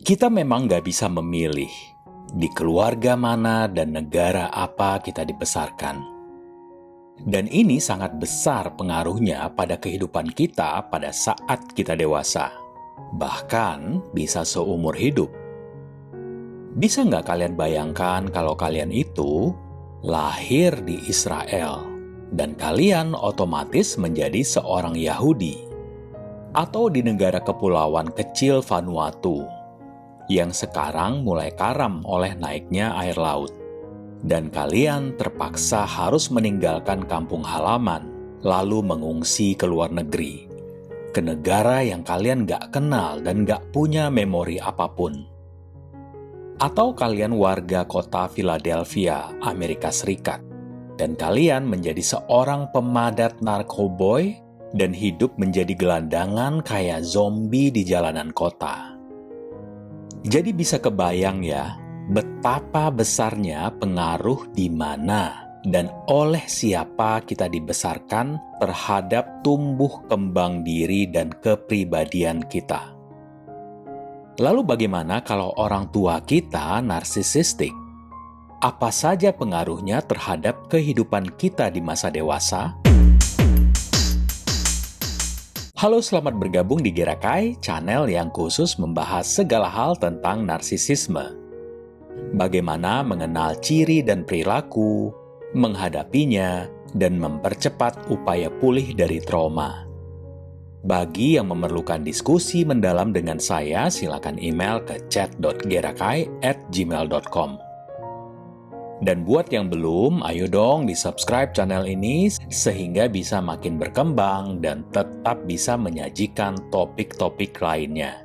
Kita memang nggak bisa memilih di keluarga mana dan negara apa kita dibesarkan. Dan ini sangat besar pengaruhnya pada kehidupan kita pada saat kita dewasa. Bahkan bisa seumur hidup. Bisa nggak kalian bayangkan kalau kalian itu lahir di Israel dan kalian otomatis menjadi seorang Yahudi? Atau di negara kepulauan kecil Vanuatu yang sekarang mulai karam oleh naiknya air laut. Dan kalian terpaksa harus meninggalkan kampung halaman, lalu mengungsi ke luar negeri, ke negara yang kalian gak kenal dan gak punya memori apapun. Atau kalian warga kota Philadelphia, Amerika Serikat, dan kalian menjadi seorang pemadat narkoboy dan hidup menjadi gelandangan kayak zombie di jalanan kota. Jadi bisa kebayang ya, betapa besarnya pengaruh di mana dan oleh siapa kita dibesarkan terhadap tumbuh kembang diri dan kepribadian kita. Lalu bagaimana kalau orang tua kita narsisistik? Apa saja pengaruhnya terhadap kehidupan kita di masa dewasa? Halo, selamat bergabung di Gerakai, channel yang khusus membahas segala hal tentang narsisisme. Bagaimana mengenal ciri dan perilaku, menghadapinya, dan mempercepat upaya pulih dari trauma. Bagi yang memerlukan diskusi mendalam dengan saya, silakan email ke chat.gerakai@gmail.com. Dan buat yang belum, ayo dong di-subscribe channel ini sehingga bisa makin berkembang dan tetap bisa menyajikan topik-topik lainnya.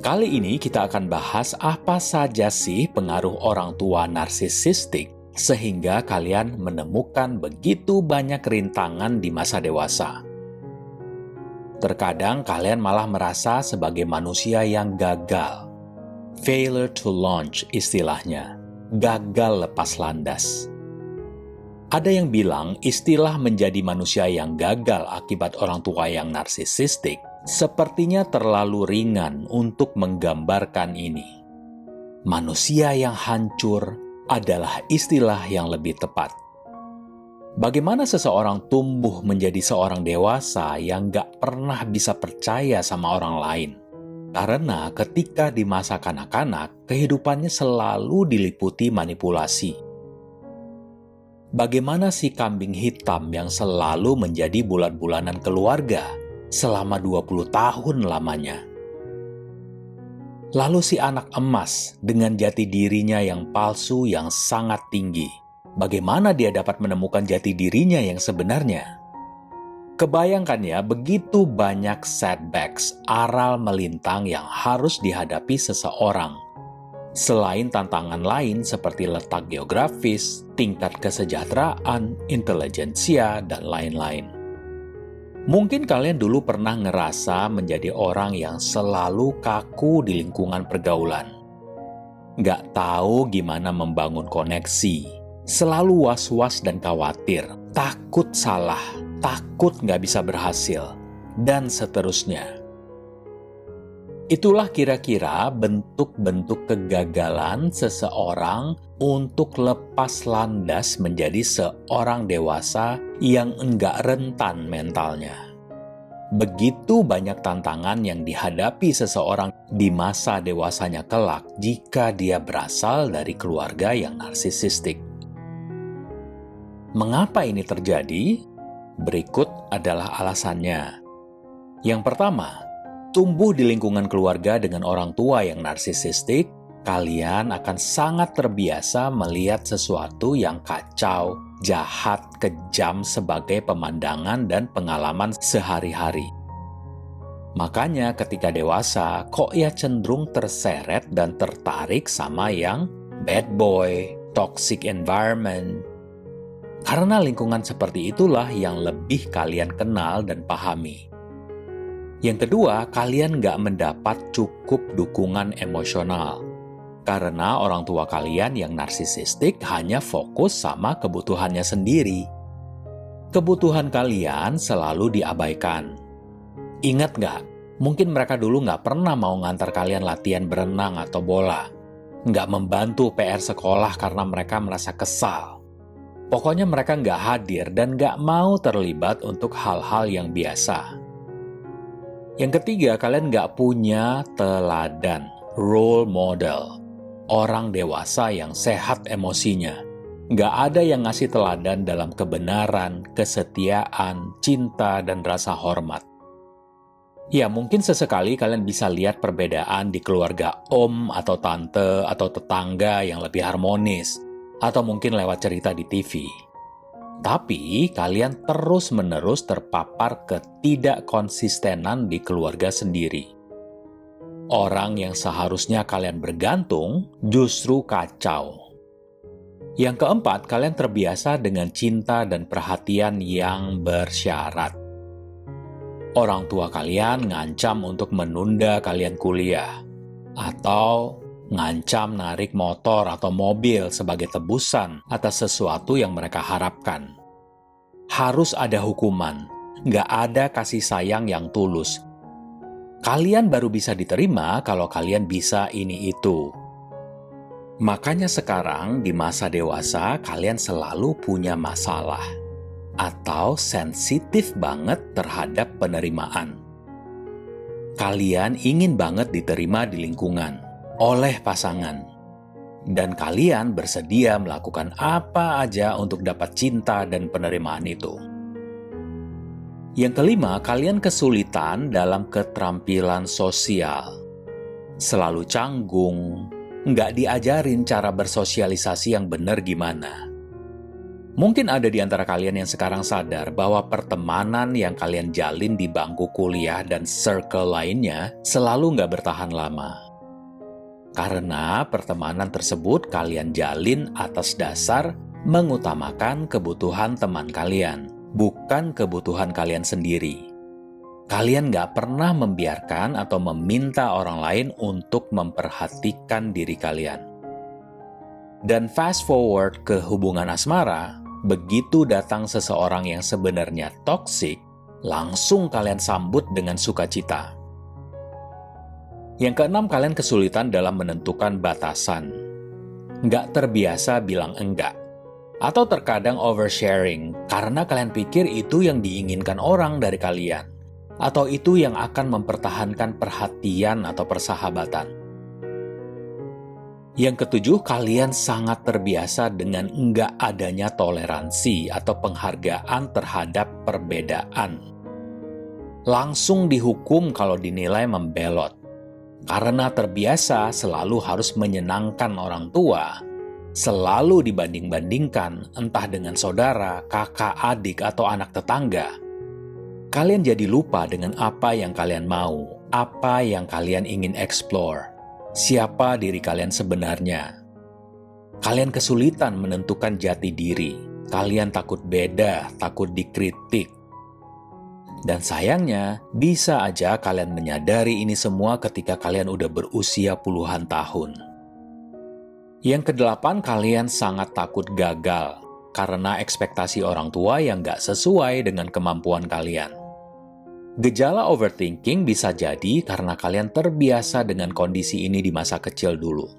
Kali ini kita akan bahas apa saja sih pengaruh orang tua narsisistik sehingga kalian menemukan begitu banyak rintangan di masa dewasa. Terkadang kalian malah merasa sebagai manusia yang gagal. Failure to launch istilahnya. Gagal lepas landas. Ada yang bilang istilah menjadi manusia yang gagal akibat orang tua yang narsisistik sepertinya terlalu ringan untuk menggambarkan ini. Manusia yang hancur adalah istilah yang lebih tepat. Bagaimana seseorang tumbuh menjadi seorang dewasa yang gak pernah bisa percaya sama orang lain? Karena ketika di masa kanak-kanak, kehidupannya selalu diliputi manipulasi. Bagaimana si kambing hitam yang selalu menjadi bulan-bulanan keluarga selama 20 tahun lamanya? Lalu si anak emas dengan jati dirinya yang palsu yang sangat tinggi. Bagaimana dia dapat menemukan jati dirinya yang sebenarnya? Kebayangkan ya, begitu banyak setbacks, aral melintang yang harus dihadapi seseorang. Selain tantangan lain seperti letak geografis, tingkat kesejahteraan, intelijensia, dan lain-lain. Mungkin kalian dulu pernah ngerasa menjadi orang yang selalu kaku di lingkungan pergaulan. Nggak tahu gimana membangun koneksi, selalu was-was dan khawatir, takut salah, takut nggak bisa berhasil, dan seterusnya. Itulah kira-kira bentuk-bentuk kegagalan seseorang untuk lepas landas menjadi seorang dewasa yang enggak rentan mentalnya. Begitu banyak tantangan yang dihadapi seseorang di masa dewasanya kelak jika dia berasal dari keluarga yang narsisistik. Mengapa ini terjadi? Berikut adalah alasannya. Yang pertama, tumbuh di lingkungan keluarga dengan orang tua yang narsisistik, kalian akan sangat terbiasa melihat sesuatu yang kacau, jahat, kejam sebagai pemandangan dan pengalaman sehari-hari. Makanya ketika dewasa, kok ya cenderung terseret dan tertarik sama yang bad boy, toxic environment. Karena lingkungan seperti itulah yang lebih kalian kenal dan pahami. Yang kedua, kalian nggak mendapat cukup dukungan emosional. Karena orang tua kalian yang narsisistik hanya fokus sama kebutuhannya sendiri. Kebutuhan kalian selalu diabaikan. Ingat nggak, Mungkin mereka dulu nggak pernah mau ngantar kalian latihan berenang atau bola. Nggak membantu PR sekolah karena mereka merasa kesal. Pokoknya mereka nggak hadir dan nggak mau terlibat untuk hal-hal yang biasa. Yang ketiga, kalian nggak punya teladan, role model. Orang dewasa yang sehat emosinya. Nggak ada yang ngasih teladan dalam kebenaran, kesetiaan, cinta, dan rasa hormat. Ya, mungkin sesekali kalian bisa lihat perbedaan di keluarga om atau tante atau tetangga yang lebih harmonis, atau mungkin lewat cerita di TV. Tapi, kalian terus-menerus terpapar ketidakkonsistenan di keluarga sendiri. Orang yang seharusnya kalian bergantung justru kacau. Yang keempat, kalian terbiasa dengan cinta dan perhatian yang bersyarat. Orang tua kalian ngancam untuk menunda kalian kuliah, atau ngancam narik motor atau mobil sebagai tebusan atas sesuatu yang mereka harapkan. Harus ada hukuman, nggak ada kasih sayang yang tulus. Kalian baru bisa diterima kalau kalian bisa ini itu. Makanya sekarang di masa dewasa kalian selalu punya masalah atau sensitif banget terhadap penerimaan. Kalian ingin banget diterima di lingkungan, oleh pasangan. Dan kalian bersedia melakukan apa aja untuk dapat cinta dan penerimaan itu. Yang kelima, kalian kesulitan dalam keterampilan sosial. Selalu canggung, nggak diajarin cara bersosialisasi yang benar gimana. Mungkin ada di antara kalian yang sekarang sadar bahwa pertemanan yang kalian jalin di bangku kuliah dan circle lainnya selalu nggak bertahan lama. Karena pertemanan tersebut kalian jalin atas dasar mengutamakan kebutuhan teman kalian, bukan kebutuhan kalian sendiri. Kalian nggak pernah membiarkan atau meminta orang lain untuk memperhatikan diri kalian. Dan fast forward ke hubungan asmara, begitu datang seseorang yang sebenarnya toksik, langsung kalian sambut dengan sukacita. Yang keenam, kalian kesulitan dalam menentukan batasan. Nggak terbiasa bilang enggak. Atau terkadang oversharing, karena kalian pikir itu yang diinginkan orang dari kalian. Atau itu yang akan mempertahankan perhatian atau persahabatan. Yang ketujuh, kalian sangat terbiasa dengan enggak adanya toleransi atau penghargaan terhadap perbedaan. Langsung dihukum kalau dinilai membelot. Karena terbiasa selalu harus menyenangkan orang tua, selalu dibanding-bandingkan entah dengan saudara, kakak, adik, atau anak tetangga. Kalian jadi lupa dengan apa yang kalian mau, apa yang kalian ingin explore, siapa diri kalian sebenarnya. Kalian kesulitan menentukan jati diri, kalian takut beda, takut dikritik. Dan sayangnya, bisa aja kalian menyadari ini semua ketika kalian udah berusia puluhan tahun. Yang kedelapan, kalian sangat takut gagal karena ekspektasi orang tua yang nggak sesuai dengan kemampuan kalian. Gejala overthinking bisa jadi karena kalian terbiasa dengan kondisi ini di masa kecil dulu.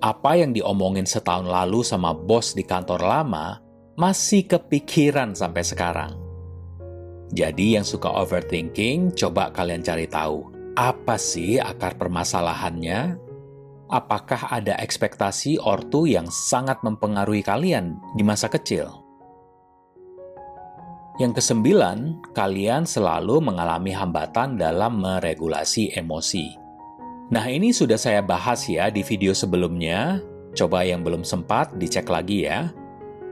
Apa yang diomongin setahun lalu sama bos di kantor lama masih kepikiran sampai sekarang. Jadi yang suka overthinking, coba kalian cari tahu, apa sih akar permasalahannya? Apakah ada ekspektasi ortu yang sangat mempengaruhi kalian di masa kecil? Yang kesembilan, kalian selalu mengalami hambatan dalam meregulasi emosi. Nah, ini sudah saya bahas ya di video sebelumnya. Coba yang belum sempat dicek lagi ya.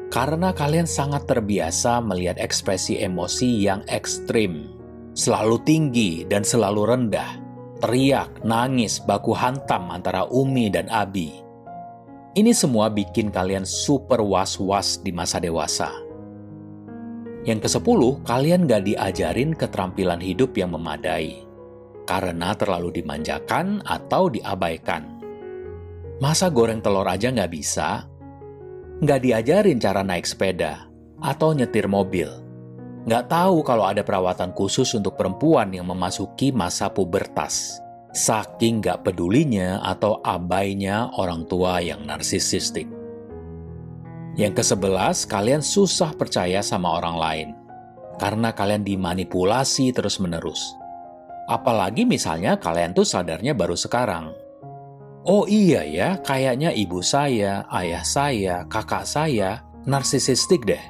Karena kalian sangat terbiasa melihat ekspresi emosi yang ekstrim, selalu tinggi dan selalu rendah, teriak, nangis, baku hantam antara Umi dan Abi. Ini semua bikin kalian super was-was di masa dewasa. Yang ke-10, kalian gak diajarin keterampilan hidup yang memadai, karena terlalu dimanjakan atau diabaikan. Masa goreng telur aja gak bisa? Nggak diajarin cara naik sepeda atau nyetir mobil. Nggak tahu kalau ada perawatan khusus untuk perempuan yang memasuki masa pubertas. Saking nggak pedulinya atau abainya orang tua yang narsisistik. Yang ke-11, kalian susah percaya sama orang lain. Karena kalian dimanipulasi terus-menerus. Apalagi misalnya kalian tuh sadarnya baru sekarang. Oh iya ya, kayaknya ibu saya, ayah saya, kakak saya, narsisistik deh.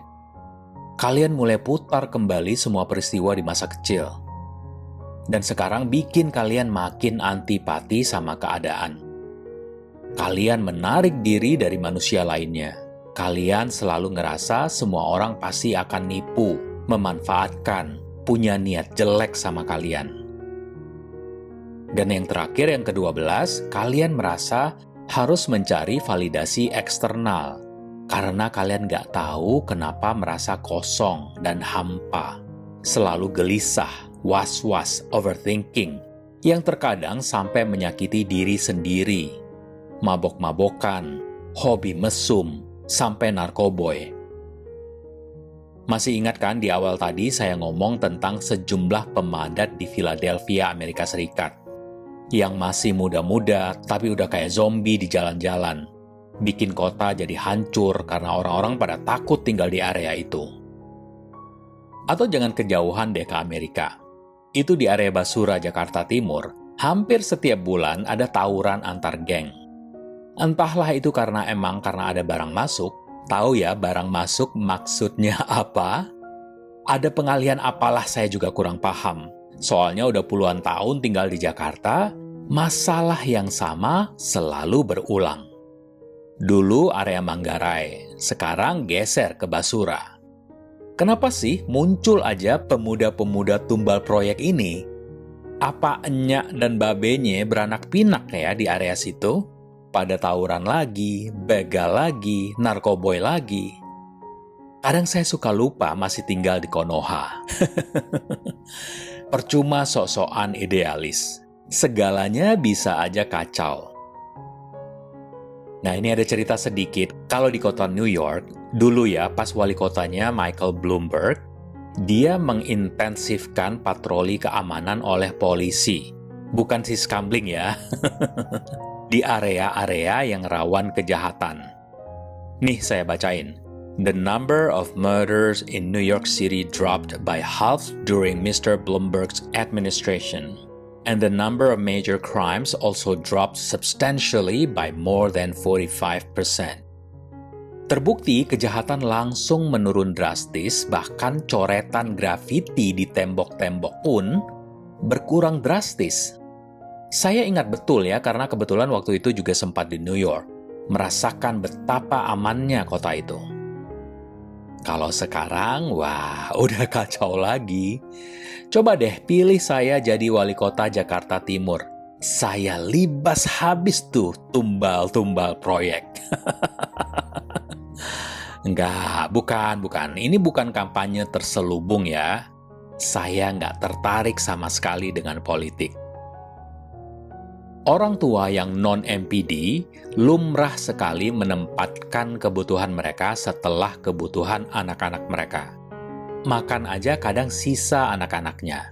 Kalian mulai putar kembali semua peristiwa di masa kecil. Dan sekarang bikin kalian makin antipati sama keadaan. Kalian menarik diri dari manusia lainnya. Kalian selalu ngerasa semua orang pasti akan nipu, memanfaatkan, punya niat jelek sama kalian. Dan yang terakhir, yang ke-12, kalian merasa harus mencari validasi eksternal. Karena kalian nggak tahu kenapa merasa kosong dan hampa. Selalu gelisah, was-was, overthinking, yang terkadang sampai menyakiti diri sendiri. Mabok-mabokan, hobi mesum, sampai narkoboy. Masih ingat kan di awal tadi saya ngomong tentang sejumlah pemadat di Philadelphia, Amerika Serikat. Yang masih muda-muda tapi udah kayak zombie di jalan-jalan. Bikin kota jadi hancur karena orang-orang pada takut tinggal di area itu. Atau jangan kejauhan deh ke Amerika. Itu di area Basura, Jakarta Timur, hampir setiap bulan ada tawuran antar geng. Entahlah itu karena ada barang masuk. Tahu ya barang masuk maksudnya apa? Ada pengalihan apalah saya juga kurang paham. Soalnya udah puluhan tahun tinggal di Jakarta, masalah yang sama selalu berulang. Dulu area Manggarai, sekarang geser ke Basura. Kenapa sih muncul aja pemuda-pemuda tumbal proyek ini? Apa enyak dan babenya beranak pinak ya di area situ? Pada tawuran lagi, begal lagi, narkoboy lagi. Kadang saya suka lupa masih tinggal di Konoha. Percuma sok-sokan idealis. Segalanya bisa aja kacau. Nah, ini ada cerita sedikit. Kalau di kota New York, dulu ya pas wali kotanya Michael Bloomberg, dia mengintensifkan patroli keamanan oleh polisi. Bukan siskambling ya. Di area-area yang rawan kejahatan. Nih saya bacain. The number of murders in New York City dropped by half during Mr. Bloomberg's administration. And the number of major crimes also dropped substantially by more than 45%. Terbukti kejahatan langsung menurun drastis, bahkan coretan grafiti di tembok-tembok pun berkurang drastis. Saya ingat betul ya, karena kebetulan waktu itu juga sempat di New York, merasakan betapa amannya kota itu. Kalau sekarang, wah, udah kacau lagi. Coba deh pilih saya jadi wali kota Jakarta Timur. Saya libas habis tuh tumbal-tumbal proyek. Enggak, bukan. Ini bukan kampanye terselubung ya. Saya nggak tertarik sama sekali dengan politik. Orang tua yang non-MPD lumrah sekali menempatkan kebutuhan mereka setelah kebutuhan anak-anak mereka. Makan aja kadang sisa anak-anaknya.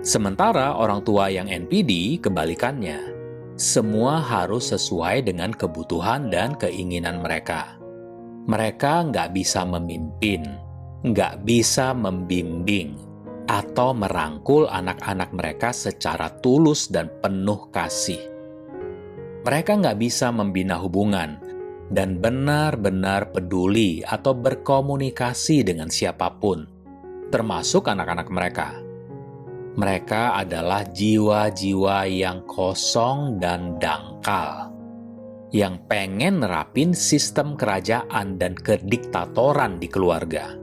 Sementara orang tua yang NPD kebalikannya. Semua harus sesuai dengan kebutuhan dan keinginan mereka. Mereka nggak bisa memimpin, nggak bisa membimbing, atau merangkul anak-anak mereka secara tulus dan penuh kasih. Mereka nggak bisa membina hubungan dan benar-benar peduli atau berkomunikasi dengan siapapun, termasuk anak-anak mereka. Mereka adalah jiwa-jiwa yang kosong dan dangkal, yang pengen nerapin sistem kerajaan dan kediktatoran di keluarga.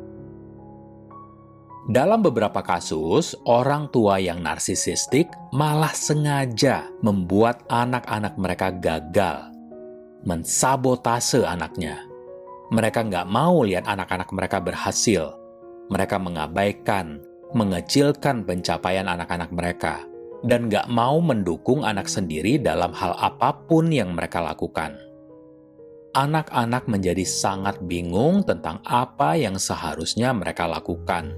Dalam beberapa kasus, orang tua yang narsisistik malah sengaja membuat anak-anak mereka gagal, mensabotase anaknya. Mereka nggak mau lihat anak-anak mereka berhasil. Mereka mengabaikan, mengecilkan pencapaian anak-anak mereka, dan nggak mau mendukung anak sendiri dalam hal apapun yang mereka lakukan. Anak-anak menjadi sangat bingung tentang apa yang seharusnya mereka lakukan.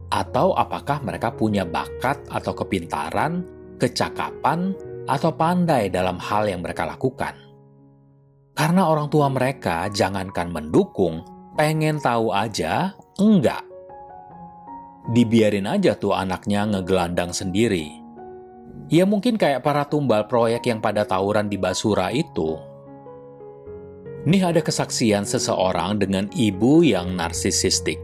Atau apakah mereka punya bakat atau kepintaran, kecakapan, atau pandai dalam hal yang mereka lakukan? Karena orang tua mereka jangankan mendukung, pengen tahu aja, enggak. Dibiarin aja tuh anaknya ngegelandang sendiri. Ya mungkin kayak para tumbal proyek yang pada tawuran di Basura itu. Nih ada kesaksian seseorang dengan ibu yang narsisistik.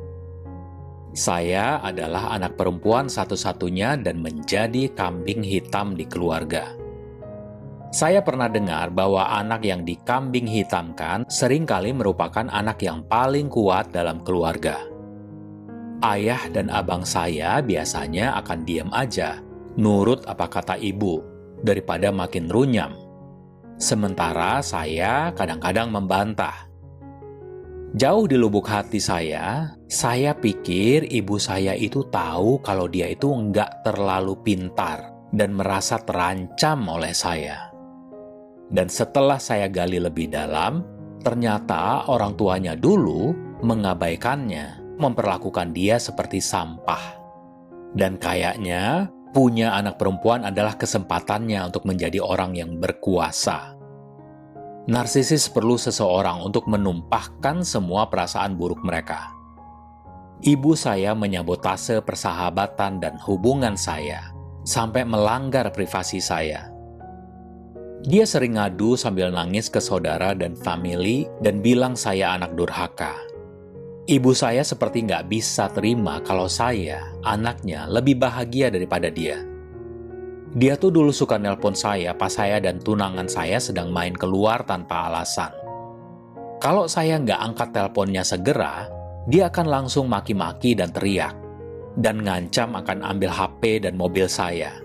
Saya adalah anak perempuan satu-satunya dan menjadi kambing hitam di keluarga. Saya pernah dengar bahwa anak yang dikambing hitamkan seringkali merupakan anak yang paling kuat dalam keluarga. Ayah dan abang saya biasanya akan diam aja, nurut apa kata ibu, daripada makin runyam. Sementara saya kadang-kadang membantah. Jauh di lubuk hati saya pikir ibu saya itu tahu kalau dia itu nggak terlalu pintar dan merasa terancam oleh saya. Dan setelah saya gali lebih dalam, ternyata orang tuanya dulu mengabaikannya, memperlakukan dia seperti sampah. Dan kayaknya punya anak perempuan adalah kesempatannya untuk menjadi orang yang berkuasa. Narsisis perlu seseorang untuk menumpahkan semua perasaan buruk mereka. Ibu saya menyabotase persahabatan dan hubungan saya, sampai melanggar privasi saya. Dia sering ngadu sambil nangis ke saudara dan famili dan bilang saya anak durhaka. Ibu saya seperti nggak bisa terima kalau saya, anaknya, lebih bahagia daripada dia. Dia tuh dulu suka nelpon saya pas saya dan tunangan saya sedang main keluar tanpa alasan. Kalau saya nggak angkat teleponnya segera, dia akan langsung maki-maki dan teriak, dan ngancam akan ambil HP dan mobil saya.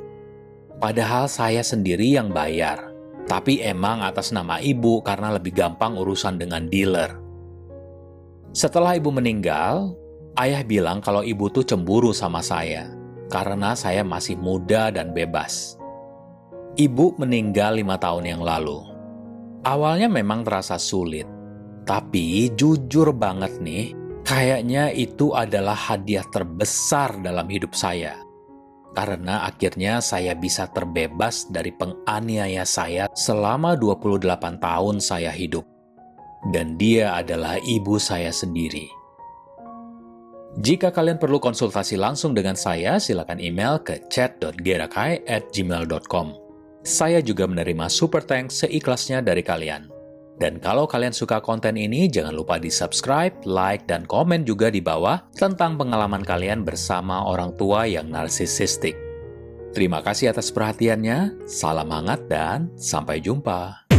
Padahal saya sendiri yang bayar, tapi emang atas nama ibu karena lebih gampang urusan dengan dealer. Setelah ibu meninggal, ayah bilang kalau ibu tuh cemburu sama saya, karena saya masih muda dan bebas. Ibu meninggal 5 tahun yang lalu. Awalnya memang terasa sulit, tapi jujur banget nih, kayaknya itu adalah hadiah terbesar dalam hidup saya. Karena akhirnya saya bisa terbebas dari penganiaya saya selama 28 tahun saya hidup. Dan dia adalah ibu saya sendiri. Jika kalian perlu konsultasi langsung dengan saya, silakan email ke chat.gerakai@gmail.com. Saya juga menerima super thanks seikhlasnya dari kalian. Dan kalau kalian suka konten ini, jangan lupa di-subscribe, like, dan komen juga di bawah tentang pengalaman kalian bersama orang tua yang narsisistik. Terima kasih atas perhatiannya, salam hangat, dan sampai jumpa.